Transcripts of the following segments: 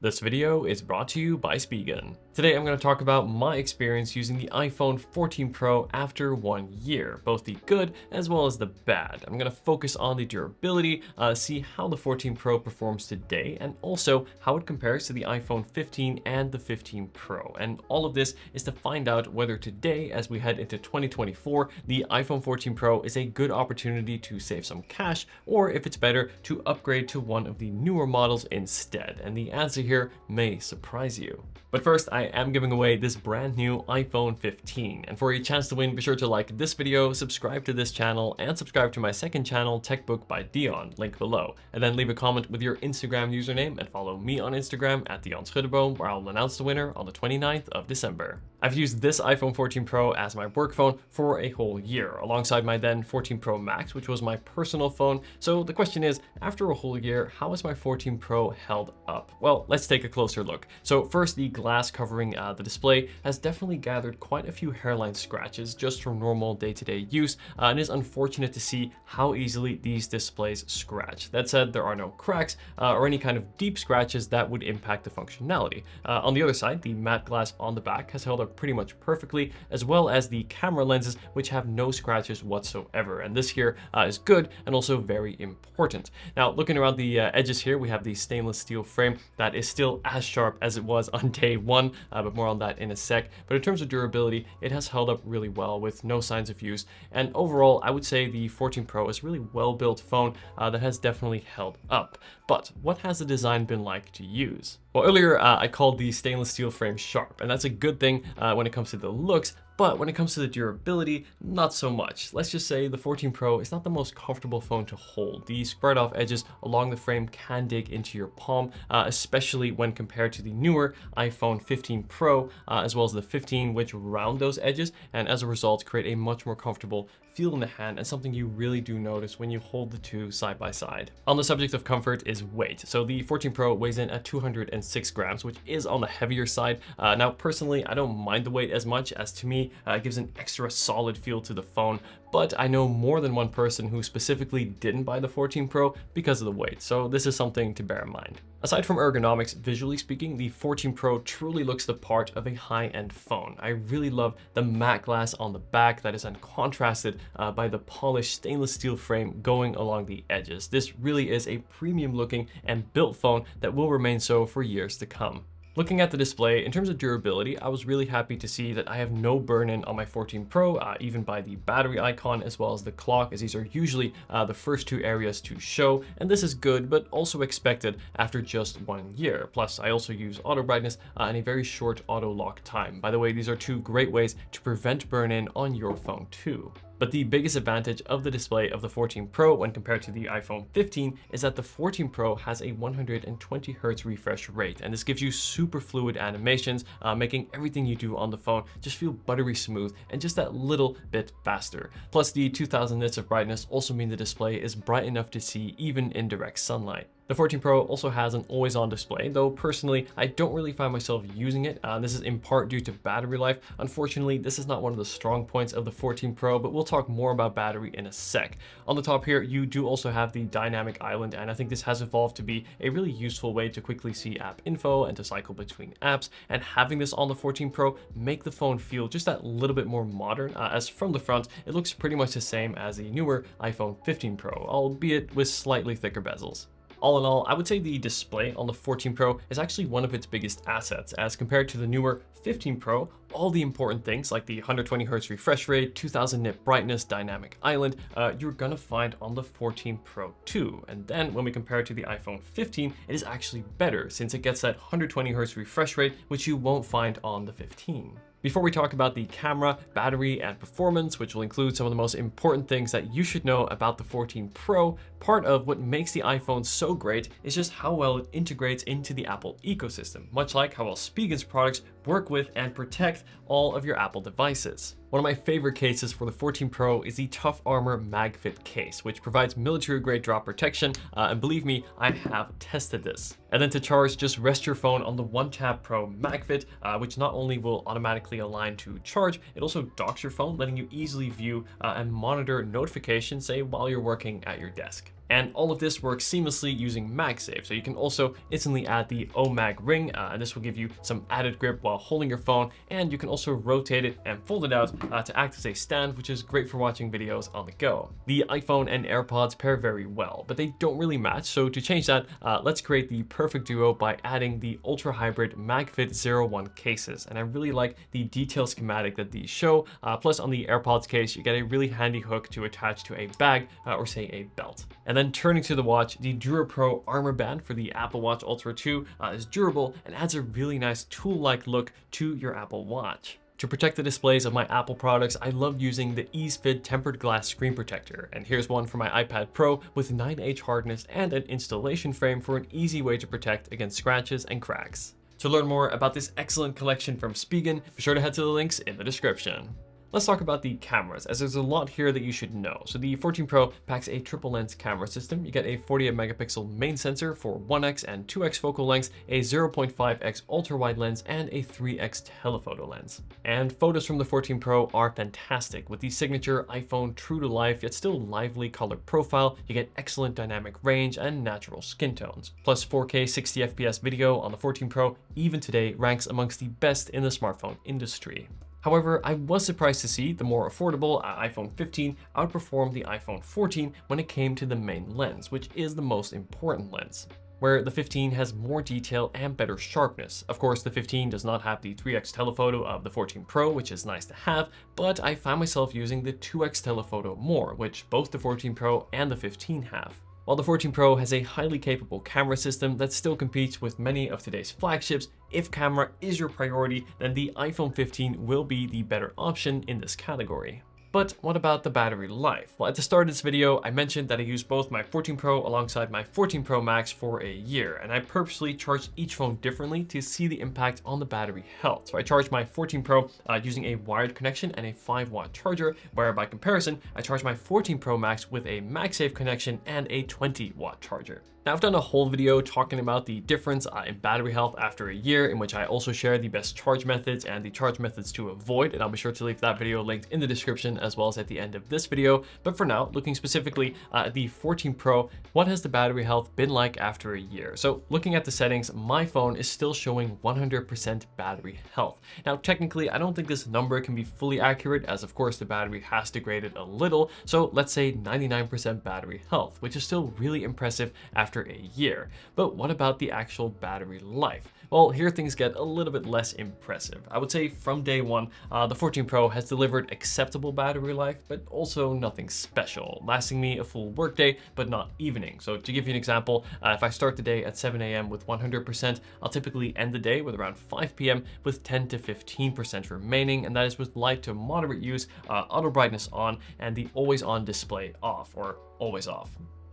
This video is brought to you by Spigen. Today I'm going to talk about my experience using the iPhone 14 Pro after 1 year, both the good as well as the bad. I'm going to focus on the durability, see how the 14 Pro performs today, and also how it compares to the iPhone 15 and the 15 Pro. And all of this is to find out whether today, as we head into 2024, the iPhone 14 Pro is a good opportunity to save some cash, or if it's better to upgrade to one of the newer models instead. And the answer here may surprise you. But first, I am giving away this brand new iPhone 15. And for a chance to win, be sure to like this video, subscribe to this channel, and subscribe to my second channel, Tech Book by Dion, link below. And then leave a comment with your Instagram username and follow me on Instagram at Dion Schuddeboom, where I'll announce the winner on the 29th of December. I've used this iPhone 14 Pro as my work phone for a whole year, alongside my then 14 Pro Max, which was my personal phone. So the question is, after a whole year, how has my 14 Pro held up? Well, let's take a closer look. So first, the glass covering the display has definitely gathered quite a few hairline scratches just from normal day-to-day use, and it's unfortunate to see how easily these displays scratch. That said, there are no cracks or any kind of deep scratches that would impact the functionality. On the other side, the matte glass on the back has held up pretty much perfectly, as well as the camera lenses, which have no scratches whatsoever. And this here is good and also very important. Now, looking around the edges here, we have the stainless steel frame that is still as sharp as it was on day one, but more on that in a sec. But in terms of durability, it has held up really well with no signs of use. And overall, I would say the 14 Pro is a really well-built phone that has definitely held up. But what has the design been like to use? Well, earlier I called the stainless steel frame sharp, and that's a good thing when it comes to the looks, but when it comes to the durability, not so much. Let's just say the 14 Pro is not the most comfortable phone to hold. The squared off edges along the frame can dig into your palm, especially when compared to the newer iPhone 15 Pro, as well as the 15, which round those edges, and as a result create a much more comfortable feel in the hand, and something you really do notice when you hold the two side by side. On the subject of comfort is weight. So the 14 Pro weighs in at 206 grams, which is on the heavier side. Now, personally, I don't mind the weight as much, as to me, it gives an extra solid feel to the phone, but I know more than one person who specifically didn't buy the 14 Pro because of the weight, so this is something to bear in mind. Aside from ergonomics, visually speaking, the 14 Pro truly looks the part of a high-end phone. I really love the matte glass on the back that is then contrasted by the polished stainless steel frame going along the edges. This really is a premium looking and built phone that will remain so for years to come. Looking at the display, in terms of durability, I was really happy to see that I have no burn-in on my 14 Pro, even by the battery icon as well as the clock, as these are usually the first two areas to show, and this is good but also expected after just 1 year. Plus, I also use auto brightness and a very short auto lock time. By the way, these are two great ways to prevent burn-in on your phone too. But the biggest advantage of the display of the 14 Pro when compared to the iPhone 15 is that the 14 Pro has a 120 Hz refresh rate, and this gives you super fluid animations, making everything you do on the phone just feel buttery smooth and just that little bit faster. Plus, the 2000 nits of brightness also mean the display is bright enough to see even in direct sunlight. The 14 Pro also has an always-on display, though personally, I don't really find myself using it. This is in part due to battery life. Unfortunately, this is not one of the strong points of the 14 Pro, but we'll talk more about battery in a sec. On the top here, you do also have the dynamic island, and I think this has evolved to be a really useful way to quickly see app info and to cycle between apps. And having this on the 14 Pro make the phone feel just that little bit more modern, as from the front, it looks pretty much the same as the newer iPhone 15 Pro, albeit with slightly thicker bezels. All in all, I would say the display on the 14 Pro is actually one of its biggest assets, as compared to the newer 15 Pro, all the important things like the 120 Hz refresh rate, 2000 nit brightness, dynamic island, you're gonna find on the 14 Pro too. And then when we compare it to the iPhone 15, it is actually better since it gets that 120 Hz refresh rate, which you won't find on the 15. Before we talk about the camera, battery, and performance, which will include some of the most important things that you should know about the 14 Pro, part of what makes the iPhone so great is just how well it integrates into the Apple ecosystem, much like how well Spigen's products work with and protect all of your Apple devices. One of my favorite cases for the 14 Pro is the Tough Armor MagFit case, which provides military-grade drop protection, and believe me, I have tested this. And then to charge, just rest your phone on the OneTap Pro MagFit, which not only will automatically align to charge, it also docks your phone, letting you easily view and monitor notifications, say, while you're working at your desk. And all of this works seamlessly using MagSafe. So you can also instantly add the OMAG ring, and this will give you some added grip while holding your phone. And you can also rotate it and fold it out to act as a stand, which is great for watching videos on the go. The iPhone and AirPods pair very well, but they don't really match. So to change that, let's create the perfect duo by adding the Ultra Hybrid MagFit 01 cases. And I really like the detailed schematic that these show. Plus on the AirPods case, you get a really handy hook to attach to a bag or say a belt. And then turning to the watch, the DuraPro Armor Band for the Apple Watch Ultra 2 is durable and adds a really nice tool-like look to your Apple Watch. To protect the displays of my Apple products, I love using the EaseFit tempered glass screen protector. And here's one for my iPad Pro with 9H hardness and an installation frame for an easy way to protect against scratches and cracks. To learn more about this excellent collection from Spigen, be sure to head to the links in the description. Let's talk about the cameras, as there's a lot here that you should know. So the 14 Pro packs a triple lens camera system. You get a 48 megapixel main sensor for 1x and 2x focal lengths, a 0.5x ultra wide lens, and a 3x telephoto lens. And photos from the 14 Pro are fantastic. With the signature iPhone true to life yet still lively color profile, you get excellent dynamic range and natural skin tones. Plus 4K 60 FPS video on the 14 Pro even today ranks amongst the best in the smartphone industry. However, I was surprised to see the more affordable iPhone 15 outperform the iPhone 14 when it came to the main lens, which is the most important lens, where the 15 has more detail and better sharpness. Of course, the 15 does not have the 3x telephoto of the 14 Pro, which is nice to have, but I found myself using the 2x telephoto more, which both the 14 Pro and the 15 have. While the 14 Pro has a highly capable camera system that still competes with many of today's flagships, if camera is your priority, then the iPhone 15 will be the better option in this category. But what about the battery life? Well, at the start of this video, I mentioned that I used both my 14 Pro alongside my 14 Pro Max for a year, and I purposely charged each phone differently to see the impact on the battery health. So I charged my 14 Pro using a wired connection and a 5-watt charger, where by comparison, I charged my 14 Pro Max with a MagSafe connection and a 20-watt charger. Now, I've done a whole video talking about the difference in battery health after a year, in which I also share the best charge methods and the charge methods to avoid, and I'll be sure to leave that video linked in the description as well as at the end of this video. But for now, looking specifically at the 14 Pro, what has the battery health been like after a year? So looking at the settings, my phone is still showing 100% battery health. Now, technically, I don't think this number can be fully accurate, as of course the battery has degraded a little. So let's say 99% battery health, which is still really impressive after a year. But what about the actual battery life? Well, here things get a little bit less impressive. I would say from day one, the 14 Pro has delivered acceptable battery life, but also nothing special, lasting me a full workday, but not evening. So to give you an example, if I start the day at 7 a.m. with 100%, I'll typically end the day with around 5 p.m. with 10 to 15% remaining, and that is with light to moderate use, auto brightness on, and the always on display off, or always off.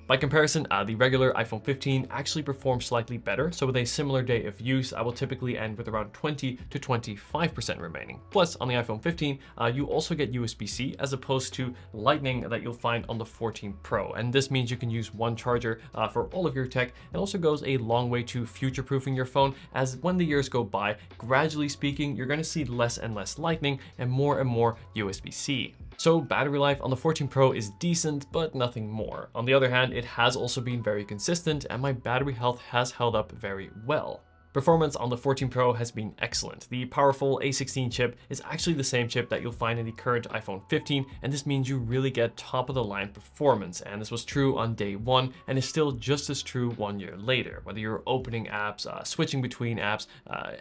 By comparison, the regular iPhone 15 actually performs slightly better, so with a similar day of use, I will typically end with around 20 to 25% remaining. Plus, on the iPhone 15, you also get USB-C as opposed to Lightning that you'll find on the 14 Pro, and this means you can use one charger for all of your tech, and also goes a long way to future-proofing your phone, as when the years go by, gradually speaking, you're going to see less and less Lightning and more USB-C. So battery life on the 14 Pro is decent, but nothing more. On the other hand, it has also been very consistent, and my battery health has held up very well. Performance on the 14 Pro has been excellent. The powerful A16 chip is actually the same chip that you'll find in the current iPhone 15, and this means you really get top-of-the-line performance, and this was true on day one, and is still just as true 1 year later, whether you're opening apps, switching between apps,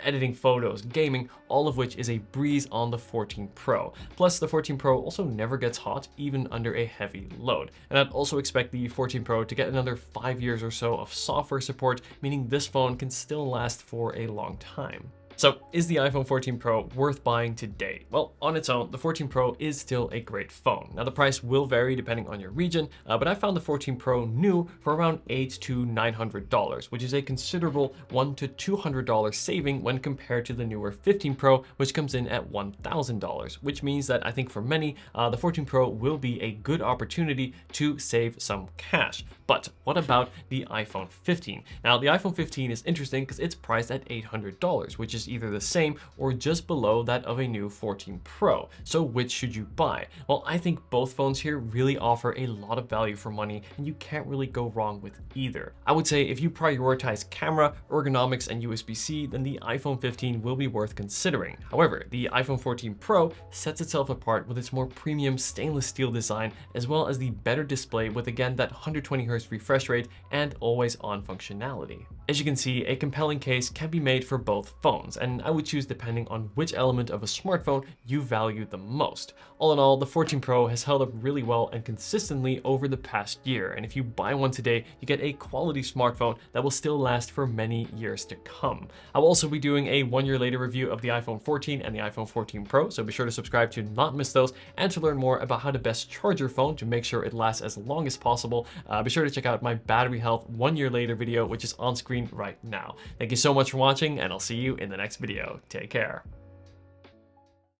editing photos, gaming, all of which is a breeze on the 14 Pro. Plus, the 14 Pro also never gets hot, even under a heavy load, and I'd also expect the 14 Pro to get another 5 years or so of software support, meaning this phone can still last for a long time. So is the iPhone 14 Pro worth buying today? Well, on its own, the 14 Pro is still a great phone. Now the price will vary depending on your region, but I found the 14 Pro new for around $800 to $900, which is a considerable $100 to $200 saving when compared to the newer 15 Pro, which comes in at $1,000, which means that I think for many, the 14 Pro will be a good opportunity to save some cash. But what about the iPhone 15? Now the iPhone 15 is interesting because it's priced at $800, which is offers either the same or just below that of a new 14 Pro. So which should you buy? Well, I think both phones here really offer a lot of value for money, and you can't really go wrong with either. I would say if you prioritize camera, ergonomics, and USB-C, then the iPhone 15 will be worth considering. However, the iPhone 14 Pro sets itself apart with its more premium stainless steel design, as well as the better display with again that 120Hz refresh rate and always on functionality. As you can see, a compelling case can be made for both phones, and I would choose depending on which element of a smartphone you value the most. All in all, the 14 Pro has held up really well and consistently over the past year, and if you buy one today, you get a quality smartphone that will still last for many years to come. I'll also be doing a 1 year later review of the iPhone 14 and the iPhone 14 Pro, so be sure to subscribe to not miss those and to learn more about how to best charge your phone to make sure it lasts as long as possible. Be sure to check out my battery health 1 year later video, which is on screen right now. Thank you so much for watching, and I'll see you in the next video. Take care.